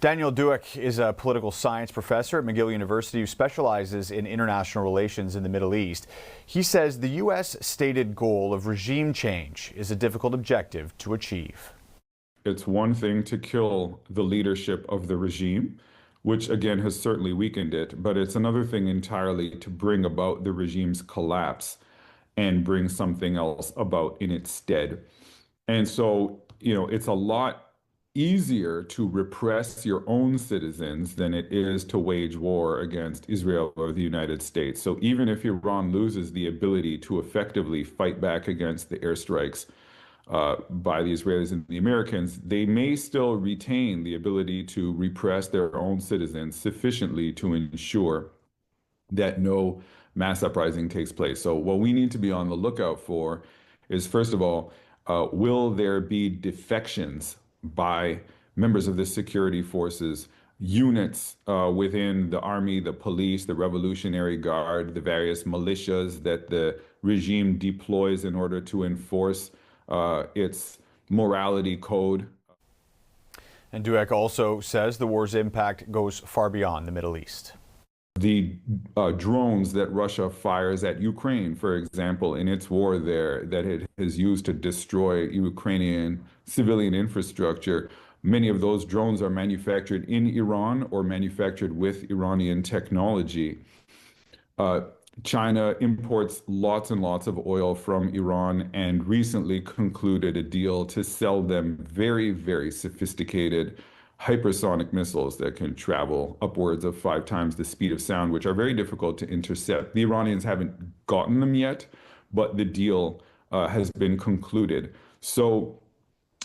Daniel Douek is a political science professor at McGill University who specializes in international relations in the Middle East. He says the U.S. stated goal of regime change is a difficult objective to achieve. It's one thing to kill the leadership of the regime, which again has certainly weakened it, but it's another thing entirely to bring about the regime's collapse and bring something else about in its stead. And so, it's a lot easier to repress your own citizens than it is to wage war against Israel or the United States. So even if Iran loses the ability to effectively fight back against the airstrikes by the Israelis and the Americans, they may still retain the ability to repress their own citizens sufficiently to ensure that no mass uprising takes place. So what we need to be on the lookout for is, first of all, will there be defections by members of the security forces, units within the army, the police, the Revolutionary Guard, the various militias that the regime deploys in order to enforce its morality code? And Douek also says the war's impact goes far beyond the Middle East. The drones that Russia fires at Ukraine, for example, in its war there, that it has used to destroy Ukrainian civilian infrastructure, many of those drones are manufactured in Iran or manufactured with Iranian technology. China imports lots and lots of oil from Iran and recently concluded a deal to sell them very, very sophisticated hypersonic missiles that can travel upwards of 5 times the speed of sound, which are very difficult to intercept. The Iranians haven't gotten them yet, but the deal has been concluded. So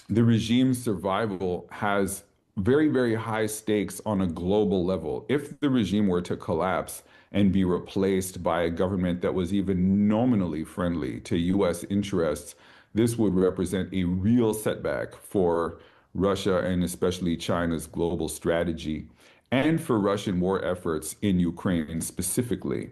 the regime's survival has very, very high stakes on a global level. If the regime were to collapse and be replaced by a government that was even nominally friendly to U.S. interests, this would represent a real setback for Russia and especially China's global strategy and for Russian war efforts in Ukraine specifically.